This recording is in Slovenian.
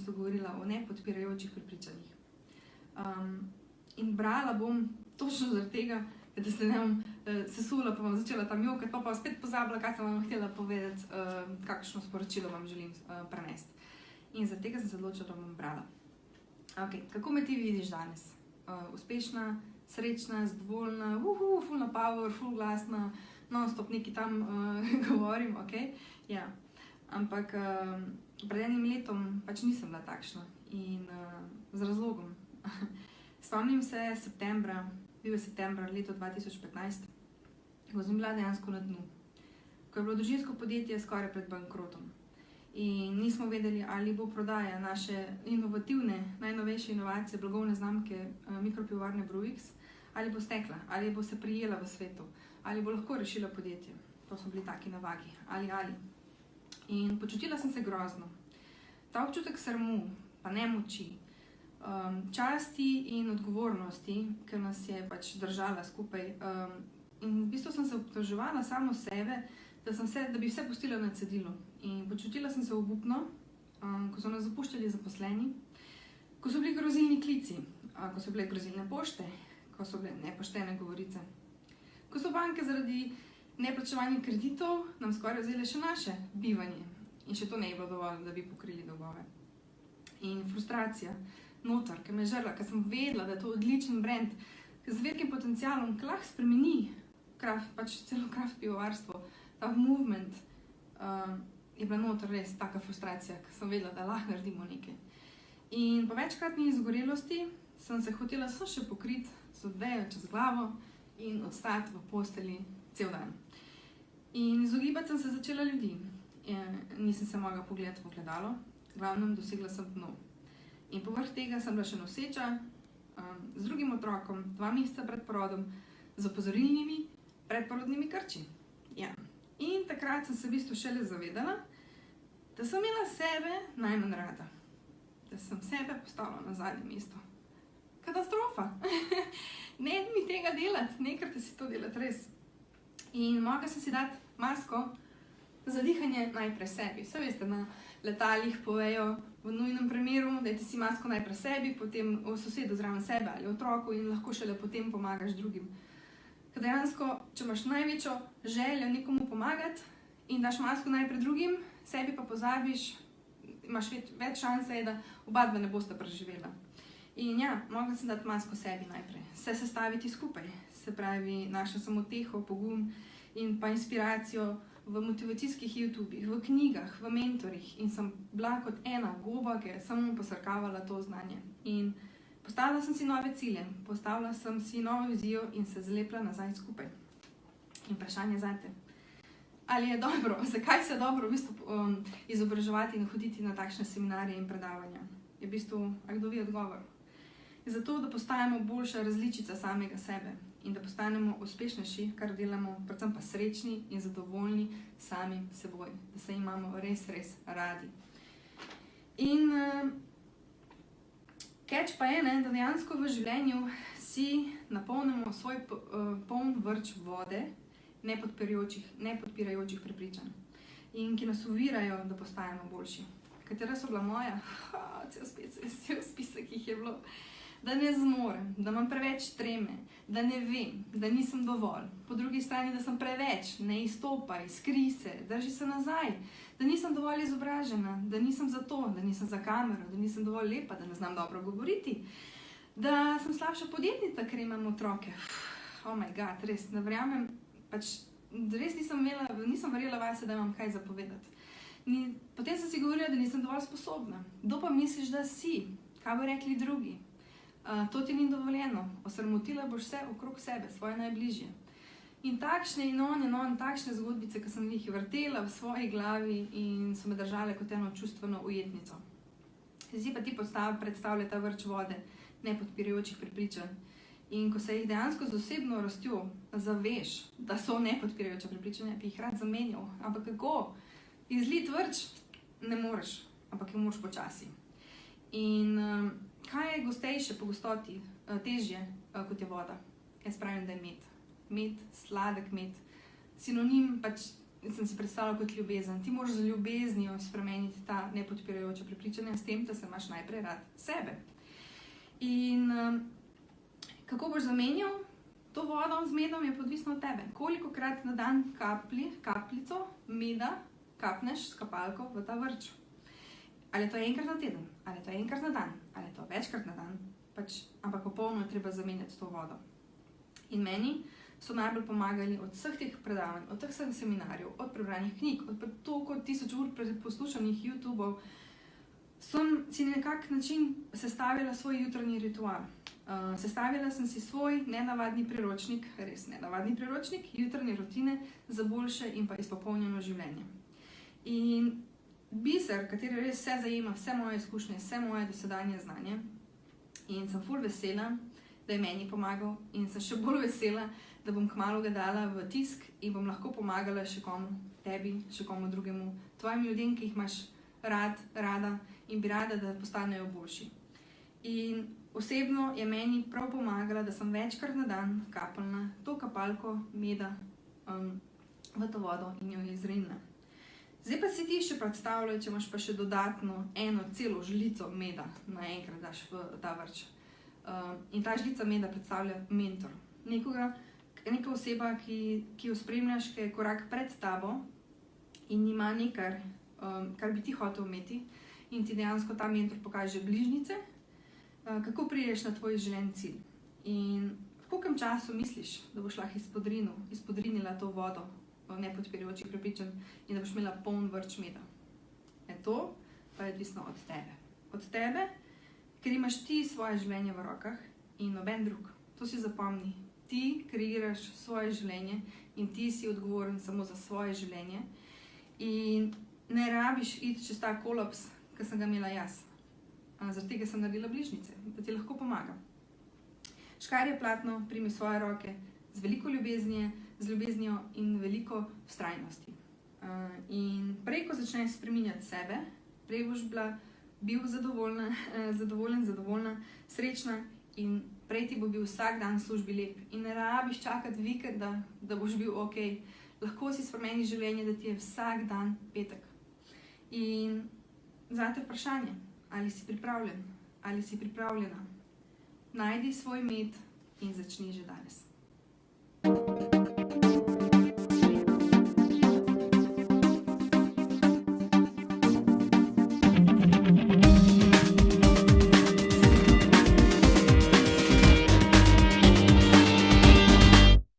bistvu govorila o nepodpirajočih prepričanjih. In brala bom točno zaradi tega, da se ne bom sesula, pa bom začela tam jokati, pa spet pozabila, kaj sem vam htela povedati, kakšno sporočilo vam želim prenesti. In zaradi tega sem se odločila, da bom brala. Okay. Kako me ti vidiš danes? Uspešna, srečna, zadovoljna, full na power, full glasna, non-stop neki tam govorim, ok? Ja. Ampak pred enim letom pač nisem bila takšna in z razlogom. Spomnim se septembra, bil je septembra leto 2015, ko sem bila dejansko na dnu, ko je bilo družinsko podjetje skoraj pred bankrotom. In nismo vedeli, ali bo prodaja naše inovativne, najnovejše inovacije, blagovne znamke mikropivovarne Brewix, ali bo stekla, ali bo se prijela v svetu, ali bo lahko rešila podjetje. To so bili taki navagi, ali. In počutila sem se grozno. Ta občutek sramu, pa nemoči, časti in odgovornosti, ker nas je pač držala skupaj. In v bistvu sem se obtoževala samo sebe, da bi vse pustila na cedilu. In počutila sem se obupno, ko so nas zapuščali zaposleni, ko so bili grozilni klici, ko so bile grozilne pošte, ko so bile nepoštene govorice, ko so banke zaradi neplačevanja kreditov nam skoraj vzele še naše bivanje. In še to ne je bilo dovolj, da bi pokrili dolgove. In frustracija, noter, ki me je žrla, ker sem vedela, da je to odličen brand, z velikim potencialom, ki lahko spremeni pač celo craft pivovarstvo, ta movement, je bila noter res taka frustracija, ker sem vedela, da lahko naredimo nekaj. In po večkratni izgorelosti sem se hotela še pokriti z odejo čez glavo in odstati v posteli cel dan. In izogibati sem se začela ljudi. Nisem se mogla pogledati v ogledalo, glavnem dosegla sem dno. In povrh tega sem bila še noseča, z drugim otrokom, 2 meseca pred porodom, z opozorilnimi predporodnimi krči. Ja. In takrat sem se v bistvu šele zavedala, da sem imela sebe najmanj rada. Da sem sebe postavila na zadnje mesto. Katastrofa! Ne mi tega delati, nekrat si to delati res. In mogla sem si dati masko za dihanje najprej sebi. Vse veste, na letalih povejo v nujnem primeru, dajte si masko najprej sebi, potem v sosedu zraven sebe ali otroku in lahko šele potem pomagaš drugim. Ker dejansko, če imaš največjo željo nekomu pomagati in daš masko najprej drugim, sebi pa pozabiš, imaš več šanse, da oba dva ne bosta preživela. In ja, mogla sem dati masko sebi najprej, se sestaviti skupaj, se pravi, našla sem uteho, pogum in pa inspiracijo v motivacijskih YouTubih, v knjigah, v mentorjih in sem bila kot ena goba, ki je samo posrkavala to znanje. In postavila sem si nove cilje, postavila sem si novo vizijo in se zlepila nazaj skupaj. In vprašanje zate. Ali je dobro, zakaj se je dobro v bistvu izobraževati in hoditi na takšne seminarje in predavanja? Je v bistvu, a kdo ve odgovor? Je zato, da postajamo boljša različica samega sebe in da postanemo uspešnejši, kar delamo, predvsem pa srečni in zadovoljni sami seboj, da se imamo res, res radi. In catch pa je, da dejansko v življenju si napolnimo svoj poln vrč vode, nepodpirajočih prepričanj in ki nas ovirajo, da postajamo boljši. Katera so bila moja? Cel spisek jih je bilo. Da ne zmorem, da imam preveč treme, da ne vem, da nisem dovolj. Po drugi strani, da sem preveč, ne izstopaj, skri se, drži se nazaj, da nisem dovolj izobražena, da nisem za to, da nisem za kamero, da nisem dovolj lepa, da ne znam dobro govoriti, da sem slabša podjetnica, ker imam otroke. Oh my god, res, ne verjamem, pač res nisem verjela vase, da imam kaj zapovedati. Potem sem si govorila, da nisem dovolj sposobna. Kdo pa misliš, da si? Kaj bo rekli drugi? To ti ni dovoljeno. Osramotila boš vse okrog sebe, svoje najbližje. In takšne takšne zgodbice, ki sem jih vrtela v svoji glavi in so me držale kot eno čustveno ujetnico. Zdaj pa ti predstavlja ta vrč vode nepodpirajočih prepričanj. In ko se jih dejansko z osebno rastjo zaveš, da so nepodpirajoča prepričanja, bi jih rad zamenjal. Ampak kako? Izlit vrč ne moreš, ampak jo moraš počasi. In kaj je gostejše po gostoti, težje kot je voda? Jaz pravim, da je med. Med, sladek med. Sinonim pač sem si predstavljala kot ljubezen. Ti moraš z ljubeznijo spremeniti ta nepodpirajoča prepričanja, s tem, da se imaš najprej rad sebe. In kako boš zamenjal to vodo z medom, je odvisno od tebe. Kolikokrat na dan kapljico meda kapneš s kapalko v ta vrč. Ali je to enkrat na teden, ali je to enkrat na dan, ali je to večkrat na dan, ampak popolno je treba zamenjati to vodo. In meni so najbolj pomagali od vseh teh predavanj, od vseh seminarjev, od prebranih knjig, od toliko 1000 ur poslušanih YouTubeov, sem si na nekak način sestavila svoj jutranji ritual. Sestavila sem si svoj nenavadni priročnik, res nenavadni priročnik, jutranje rutine za boljše in pa izpopolnjeno življenje. In biser, kateri res vse zajema, vse moje izkušnje, vse moje dosedanje znanje. In sem ful vesela, da je meni pomagal, in sem še bolj vesela, da bom kmalu ga dala v tisk in bom lahko pomagala še komu, tebi, še komu drugemu, tvojim ljudem, ki jih imaš rada in bi rada, da postanejo boljši. In osebno je meni prav pomagala, da sem večkrat na dan kapljala to kapalko meda v to vodo in jo izrinila. Zdaj pa si ti še predstavljaj, če imaš pa še dodatno eno celo žlico meda naenkrat daš v ta vrč. In ta žlica meda predstavlja mentor. Neka oseba, ki jo spremljaš, ki je korak pred tabo in ima nekaj, kar bi ti hotel imeti, in ti dejansko ta mentor pokaže bližnjice, kako prideš na tvoj želen cilj. In v koliko času misliš, da boš lahko izpodrinila to vodo nepodpirajočih prepričanj in da boš imela poln vrč meda. To pa je odvisno od tebe. Od tebe, ker imaš ti svoje življenje v rokah in noben drug. To si zapomni. Ti kreiraš svoje življenje in ti si odgovoren samo za svoje življenje. In ne rabiš iti čez ta kolaps, ki sem ga imela jaz. Zaradi tega sem naredila bližnjice, da ti lahko pomagam. Škarje platno primi svoje roke z veliko ljubeznijo in veliko vztrajnosti. In prej, ko začneš spreminjati sebe, prej boš bil zadovoljna, srečna in prej ti bo bil vsak dan v službi lep. In ne rabiš čakati vikenda, da boš bil ok. Lahko si spremeniš življenje, da ti je vsak dan petek. In zate vprašanje, ali si pripravljen, ali si pripravljena. Najdi svoj med in začni že danes.